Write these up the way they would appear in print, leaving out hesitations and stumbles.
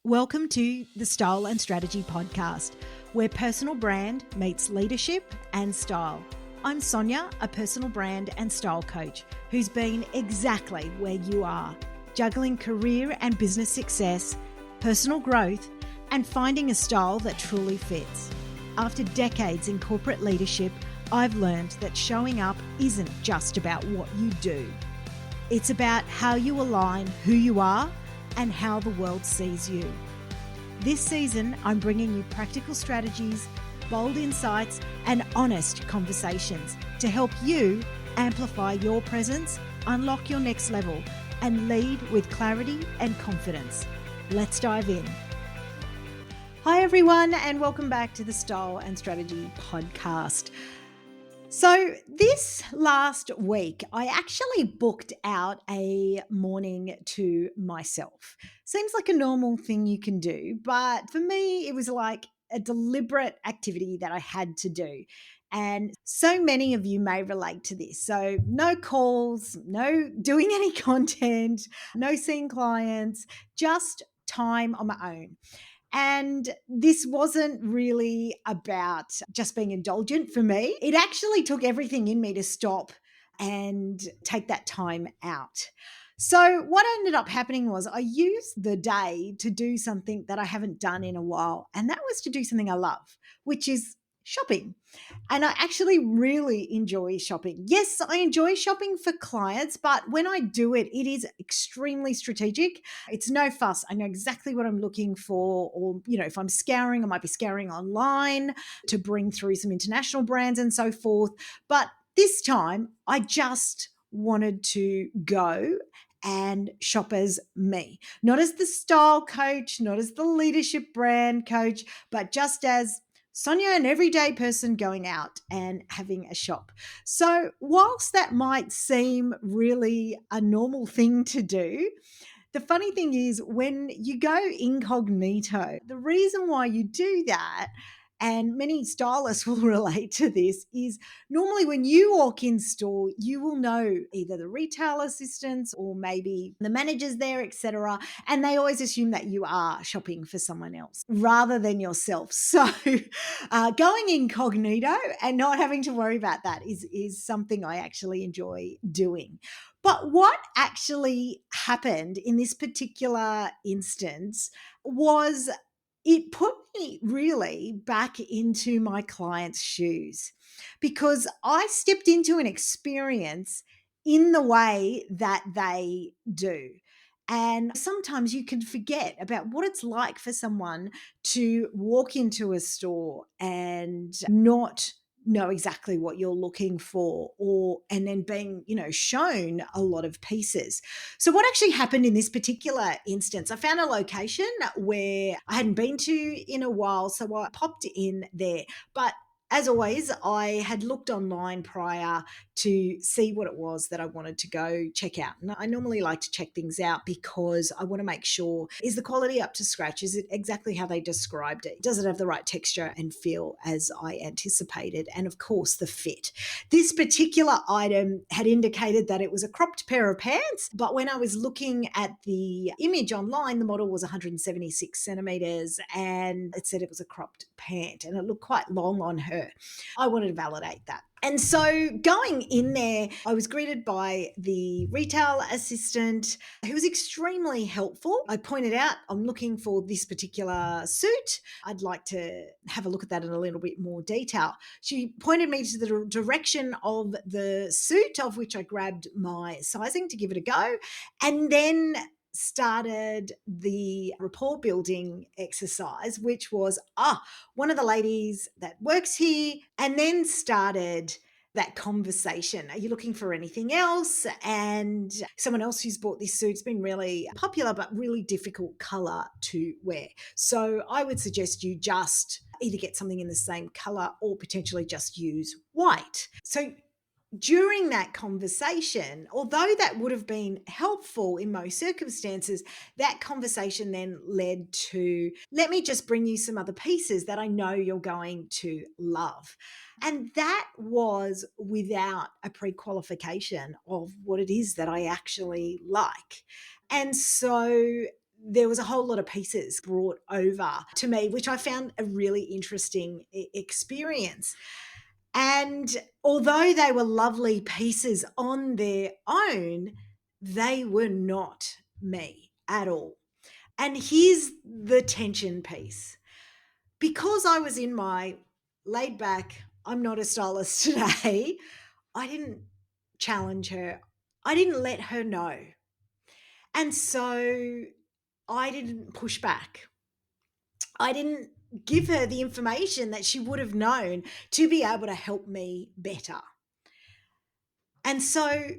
Welcome to the Style and Strategy Podcast, where personal brand meets leadership and style. I'm Sonya, a personal brand and style coach who's been exactly where you are, juggling career and business success, personal growth, and finding a style that truly fits. After decades in corporate leadership, I've learned that showing up isn't just about what you do. It's about how you align who you are and how the world sees you. This season, I'm bringing you practical strategies, bold insights, and honest conversations to help you amplify your presence, unlock your next level, and lead with clarity and confidence. Let's dive in. Hi, everyone, and welcome back to the Style and Strategy Podcast. So this last week, I actually booked out a morning to myself. Seems like a normal thing you can do, but for me, it was like a deliberate activity that I had to do. And so many of you may relate to this. So no calls, no doing any content, no seeing clients, just time on my own. And this wasn't really about just being indulgent for me. It actually took everything in me to stop and take that time out. So, what ended up happening was I used the day to do something that I haven't done in a while, and that was to do something I love, which is shopping. And I actually really enjoy shopping. Yes, I enjoy shopping for clients, but when I do it, it is extremely strategic. It's no fuss. I know exactly what I'm looking for. Or, if I'm scouring, I might be scouring online to bring through some international brands and so forth. But this time, I just wanted to go and shop as me, not as the style coach, not as the leadership brand coach, but just as Sonya, an everyday person going out and having a shop. So, whilst that might seem really a normal thing to do, the funny thing is when you go incognito, the reason why you do that, and many stylists will relate to this, is normally when you walk in store, you will know either the retail assistants or maybe the managers there, etc. And they always assume that you are shopping for someone else rather than yourself. So going incognito and not having to worry about that is something I actually enjoy doing. But what actually happened in this particular instance was it put me really back into my client's shoes because I stepped into an experience in the way that they do. And sometimes you can forget about what it's like for someone to walk into a store and not know exactly what you're looking for and then being shown a lot of pieces. So what actually happened in this particular instance, I found a location where I hadn't been to in a while, so I popped in there. But as always, I had looked online prior to see what it was that I wanted to go check out. And I normally like to check things out because I want to make sure, is the quality up to scratch? Is it exactly how they described it? Does it have the right texture and feel as I anticipated? And of course, the fit. This particular item had indicated that it was a cropped pair of pants, but when I was looking at the image online, the model was 176 centimeters and it said it was a cropped pant and it looked quite long on her. I wanted to validate that. And so going in there, I was greeted by the retail assistant who was extremely helpful. I pointed out, I'm looking for this particular suit. I'd like to have a look at that in a little bit more detail. She pointed me to the direction of the suit, of which I grabbed my sizing to give it a go. And then started the rapport building exercise, which was, one of the ladies that works here, and then started that conversation. Are you looking for anything else? And someone else who's bought this suit's been really popular, but really difficult color to wear. So I would suggest you just either get something in the same color or potentially just use white. So during that conversation, although that would have been helpful in most circumstances, that conversation then led to, let me just bring you some other pieces that I know you're going to love. And that was without a pre-qualification of what it is that I actually like. And so there was a whole lot of pieces brought over to me, which I found a really interesting experience. And although they were lovely pieces on their own, they were not me at all. And here's the tension piece. Because I was in my laid back, I'm not a stylist today, I didn't challenge her. I didn't let her know. And so I didn't push back. I didn't give her the information that she would have known to be able to help me better. And so,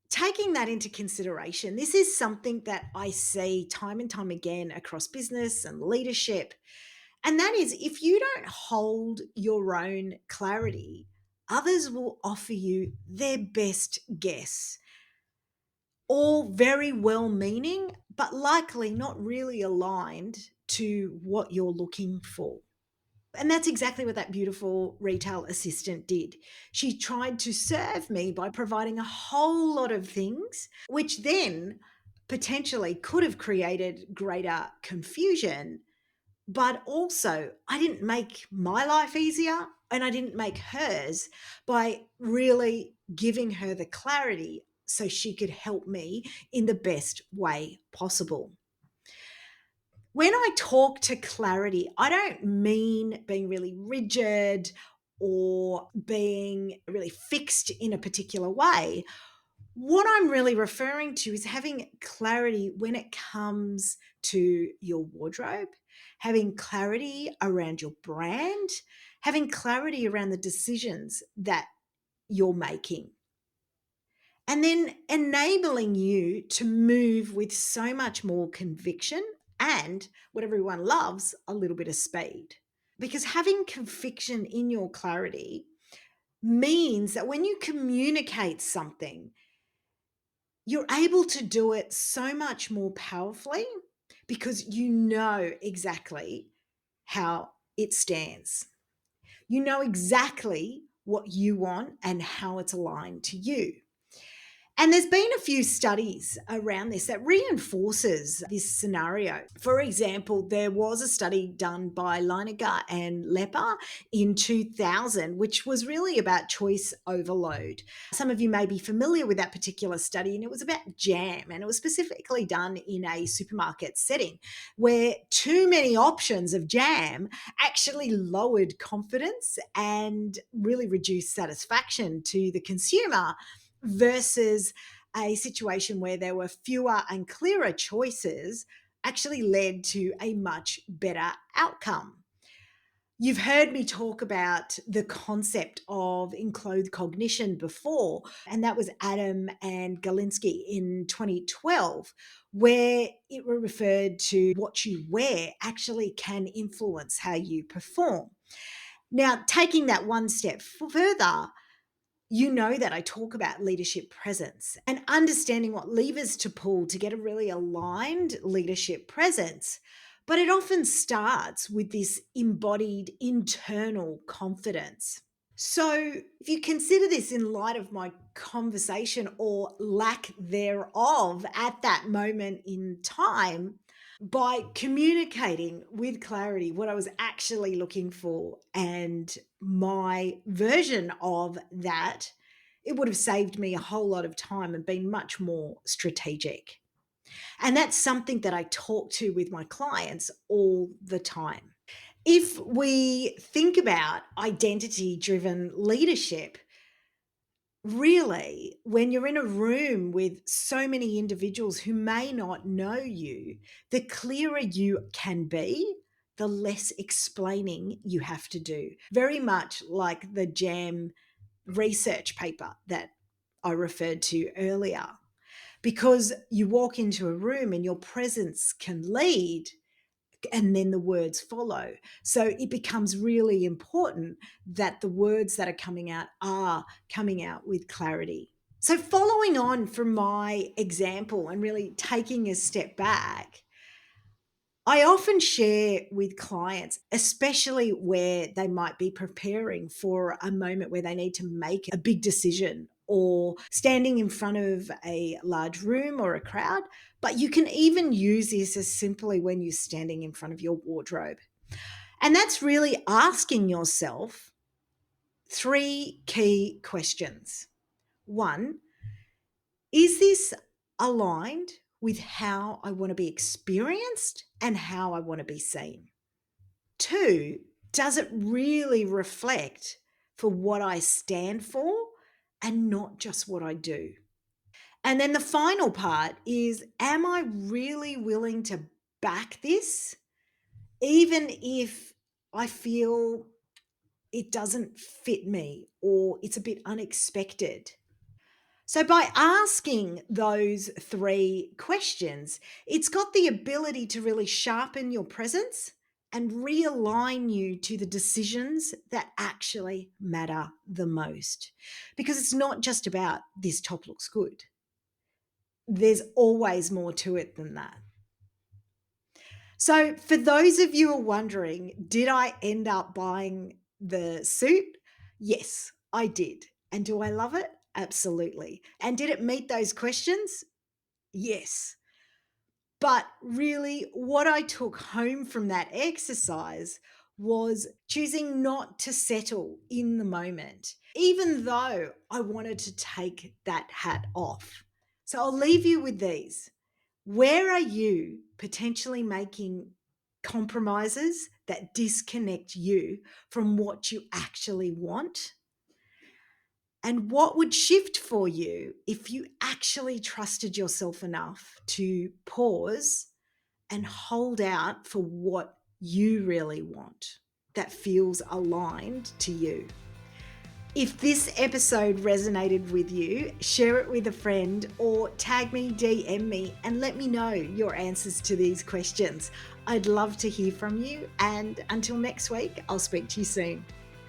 taking that into consideration, this is something that I see time and time again across business and leadership. And that is, if you don't hold your own clarity, others will offer you their best guess, all very well meaning, but likely not really aligned to what you're looking for. And that's exactly what that beautiful retail assistant did. She tried to serve me by providing a whole lot of things, which then potentially could have created greater confusion. But also, I didn't make my life easier and I didn't make hers by really giving her the clarity so she could help me in the best way possible. When I talk to clarity, I don't mean being really rigid or being really fixed in a particular way. What I'm really referring to is having clarity when it comes to your wardrobe, having clarity around your brand, having clarity around the decisions that you're making, and then enabling you to move with so much more conviction and what everyone loves, a little bit of speed. Because having conviction in your clarity means that when you communicate something, you're able to do it so much more powerfully because you know exactly how it stands. You know exactly what you want and how it's aligned to you. And there's been a few studies around this that reinforces this scenario. For example, there was a study done by Leininger and Lepper in 2000, which was really about choice overload. Some of you may be familiar with that particular study, and it was about jam, and it was specifically done in a supermarket setting where too many options of jam actually lowered confidence and really reduced satisfaction to the consumer versus a situation where there were fewer and clearer choices actually led to a much better outcome. You've heard me talk about the concept of enclothed cognition before, and that was Adam and Galinsky in 2012, where it referred to what you wear actually can influence how you perform. Now, taking that one step further, you know that I talk about leadership presence and understanding what levers to pull to get a really aligned leadership presence. But it often starts with this embodied internal confidence. So, if you consider this in light of my conversation or lack thereof at that moment in time, by communicating with clarity what I was actually looking for and my version of that, it would have saved me a whole lot of time and been much more strategic. And that's something that I talk to with my clients all the time. If we think about identity driven leadership, really, when you're in a room with so many individuals who may not know you, the clearer you can be, the less explaining you have to do. Very much like the JAM research paper that I referred to earlier. Because you walk into a room and your presence can lead, and then the words follow. So it becomes really important that the words that are coming out with clarity. So, following on from my example and really taking a step back, I often share with clients, especially where they might be preparing for a moment where they need to make a big decision or standing in front of a large room or a crowd. But you can even use this as simply when you're standing in front of your wardrobe. And that's really asking yourself three key questions. One, is this aligned with how I want to be experienced and how I want to be seen? Two, does it really reflect for what I stand for and not just what I do? And then the final part is, am I really willing to back this, even if I feel it doesn't fit me or it's a bit unexpected? So, by asking those three questions, it's got the ability to really sharpen your presence and realign you to the decisions that actually matter the most. Because it's not just about this top looks good, there's always more to it than that. So, for those of you who are wondering, did I end up buying the suit? Yes, I did. And do I love it? Absolutely. And did it meet those questions? Yes. But really, what I took home from that exercise was choosing not to settle in the moment, even though I wanted to take that hat off. So I'll leave you with these. Where are you potentially making compromises that disconnect you from what you actually want? And what would shift for you if you actually trusted yourself enough to pause and hold out for what you really want that feels aligned to you? If this episode resonated with you, share it with a friend or tag me, DM me, and let me know your answers to these questions. I'd love to hear from you. And until next week, I'll speak to you soon.